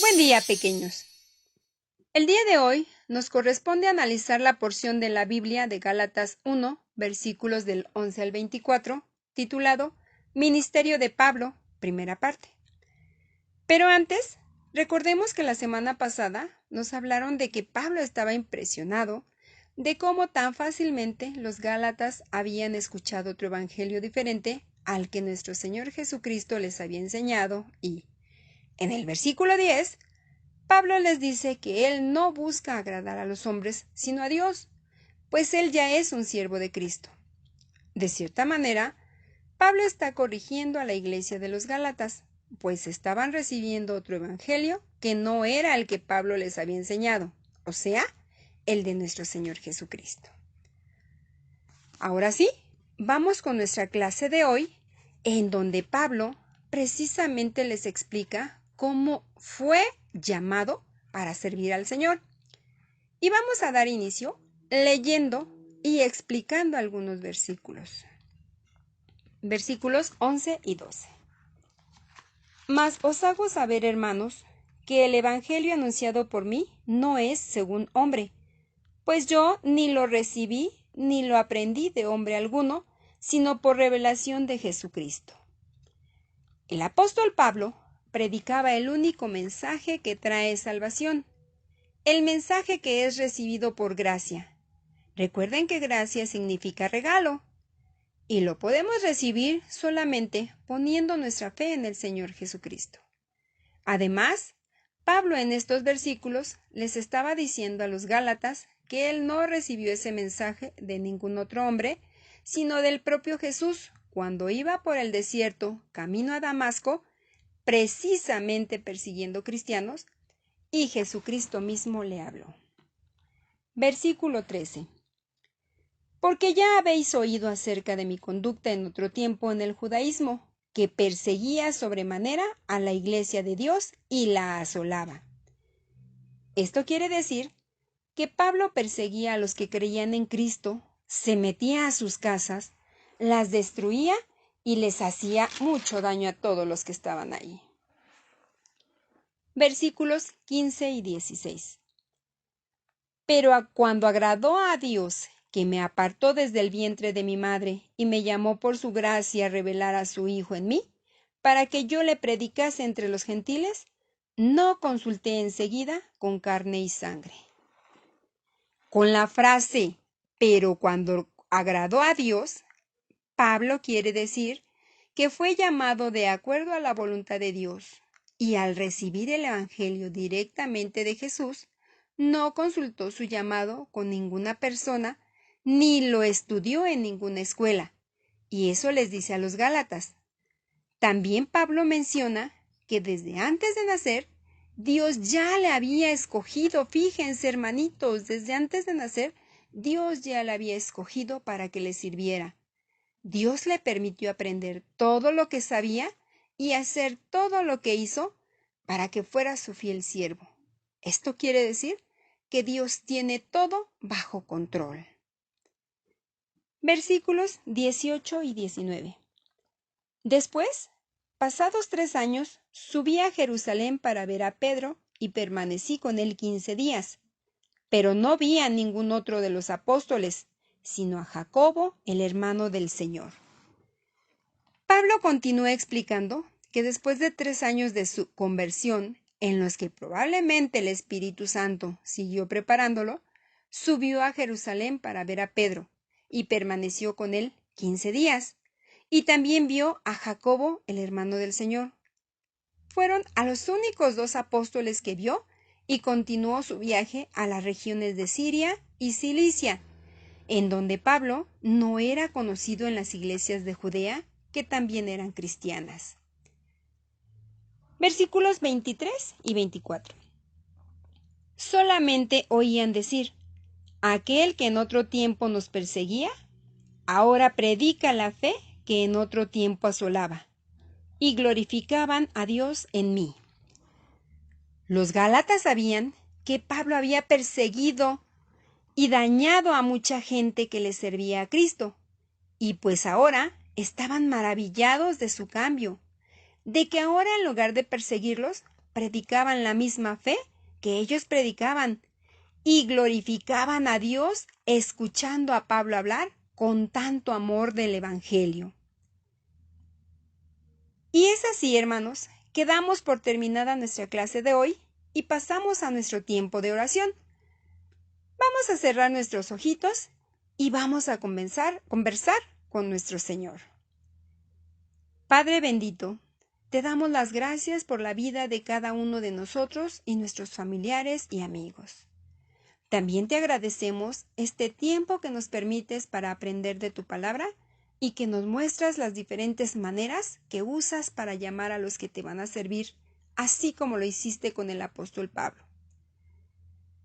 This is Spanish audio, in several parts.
Buen día, pequeños. El día de hoy nos corresponde analizar la porción de la Biblia de Gálatas 1, versículos del 11 al 24, titulado Ministerio de Pablo, primera parte. Pero antes, recordemos que la semana pasada nos hablaron de que Pablo estaba impresionado de cómo tan fácilmente los Gálatas habían escuchado otro evangelio diferente al que nuestro Señor Jesucristo les había enseñado y, en el versículo 10, Pablo les dice que él no busca agradar a los hombres, sino a Dios, pues él ya es un siervo de Cristo. De cierta manera, Pablo está corrigiendo a la iglesia de los Gálatas, pues estaban recibiendo otro evangelio que no era el que Pablo les había enseñado, o sea, el de nuestro Señor Jesucristo. Ahora sí, vamos con nuestra clase de hoy, en donde Pablo precisamente les explica cómo fue llamado para servir al Señor. Y vamos a dar inicio leyendo y explicando algunos versículos. Versículos 11 y 12. Mas os hago saber, hermanos, que el evangelio anunciado por mí no es según hombre, pues yo ni lo recibí ni lo aprendí de hombre alguno, sino por revelación de Jesucristo. El apóstol Pablo predicaba el único mensaje que trae salvación, el mensaje que es recibido por gracia. Recuerden que gracia significa regalo, y lo podemos recibir solamente poniendo nuestra fe en el Señor Jesucristo. Además, Pablo en estos versículos les estaba diciendo a los Gálatas que él no recibió ese mensaje de ningún otro hombre, sino del propio Jesús, cuando iba por el desierto camino a Damasco, precisamente persiguiendo cristianos, y Jesucristo mismo le habló. Versículo 13. Porque ya habéis oído acerca de mi conducta en otro tiempo en el judaísmo, que perseguía sobremanera a la iglesia de Dios y la asolaba. Esto quiere decir que Pablo perseguía a los que creían en Cristo, se metía a sus casas, las destruía y les hacía mucho daño a todos los que estaban ahí. Versículos 15 y 16. Pero cuando agradó a Dios, que me apartó desde el vientre de mi madre y me llamó por su gracia a revelar a su Hijo en mí, para que yo le predicase entre los gentiles, no consulté enseguida con carne y sangre. Con la frase, pero cuando agradó a Dios, Pablo quiere decir que fue llamado de acuerdo a la voluntad de Dios, y al recibir el Evangelio directamente de Jesús, no consultó su llamado con ninguna persona, ni lo estudió en ninguna escuela. Y eso les dice a los Gálatas. También Pablo menciona que desde antes de nacer, Dios ya le había escogido. Fíjense, hermanitos, desde antes de nacer, Dios ya le había escogido para que le sirviera. Dios le permitió aprender todo lo que sabía y hacer todo lo que hizo para que fuera su fiel siervo. Esto quiere decir que Dios tiene todo bajo control. Versículos 18 y 19. Después, pasados 3 años, subí a Jerusalén para ver a Pedro y permanecí con él 15 días. Pero no vi a ningún otro de los apóstoles, sino a Jacobo, el hermano del Señor. Pablo continúa explicando que después de 3 años de su conversión, en los que probablemente el Espíritu Santo siguió preparándolo, subió a Jerusalén para ver a Pedro y permaneció con él 15 días. Y también vio a Jacobo, el hermano del Señor. Fueron a los únicos 2 apóstoles que vio y continuó su viaje a las regiones de Siria y Cilicia, en donde Pablo no era conocido en las iglesias de Judea, que también eran cristianas. Versículos 23 y 24. Solamente oían decir, aquel que en otro tiempo nos perseguía, ahora predica la fe que en otro tiempo asolaba, y glorificaban a Dios en mí. Los gálatas sabían que Pablo había perseguido y dañado a mucha gente que le servía a Cristo, y pues ahora estaban maravillados de su cambio, de que ahora en lugar de perseguirlos, predicaban la misma fe que ellos predicaban y glorificaban a Dios escuchando a Pablo hablar con tanto amor del Evangelio. Y es así, hermanos, que damos por terminada nuestra clase de hoy y pasamos a nuestro tiempo de oración. Vamos a cerrar nuestros ojitos y vamos a conversar con nuestro Señor. Padre bendito, te damos las gracias por la vida de cada uno de nosotros y nuestros familiares y amigos. También te agradecemos este tiempo que nos permites para aprender de tu palabra y que nos muestras las diferentes maneras que usas para llamar a los que te van a servir, así como lo hiciste con el apóstol Pablo.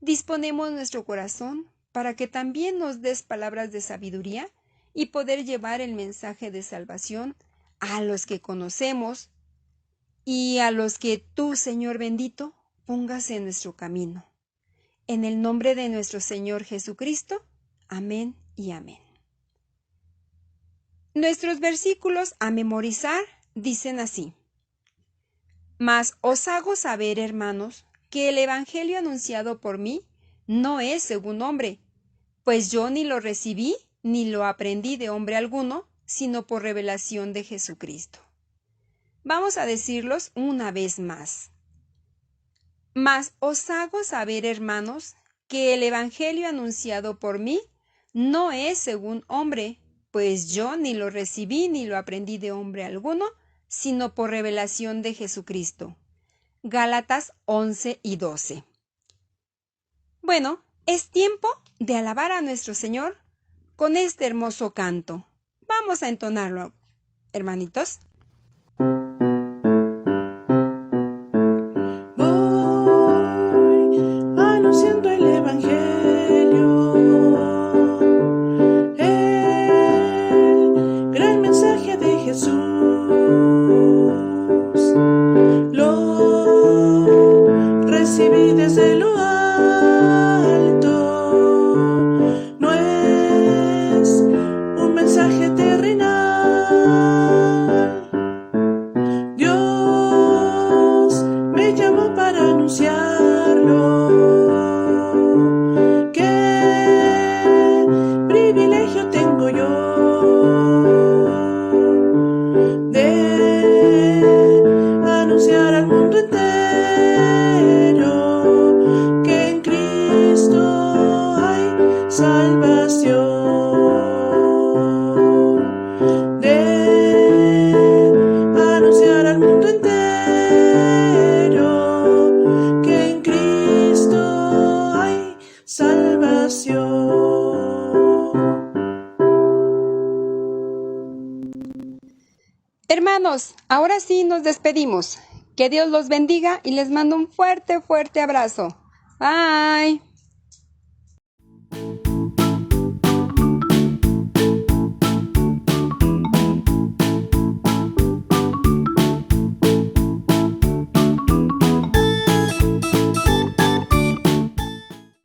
Disponemos nuestro corazón para que también nos des palabras de sabiduría y poder llevar el mensaje de salvación a los que conocemos y a los que tú, Señor bendito, pongas en nuestro camino. En el nombre de nuestro Señor Jesucristo. Amén y amén. Nuestros versículos a memorizar dicen así: Mas os hago saber, hermanos, que el evangelio anunciado por mí no es según hombre, pues yo ni lo recibí ni lo aprendí de hombre alguno, sino por revelación de Jesucristo. Vamos a decirlos una vez más. Mas os hago saber, hermanos, que el evangelio anunciado por mí no es según hombre, pues yo ni lo recibí ni lo aprendí de hombre alguno, sino por revelación de Jesucristo. Gálatas 11 y 12. Bueno, es tiempo de alabar a nuestro Señor con este hermoso canto. Vamos a entonarlo, hermanitos. Voy anunciando el evangelio, el gran mensaje de Jesús. Lo recibí desde lo alto, no es un mensaje terrenal. Dios me llamó para anunciarlo. ¡Qué privilegio tengo yo de anunciar al mundo entero que en Cristo hay salvación! Anunciar al mundo entero que en Cristo hay salvación. Hermanos, ahora sí nos despedimos. Que Dios los bendiga y les mando un fuerte, fuerte abrazo. Bye.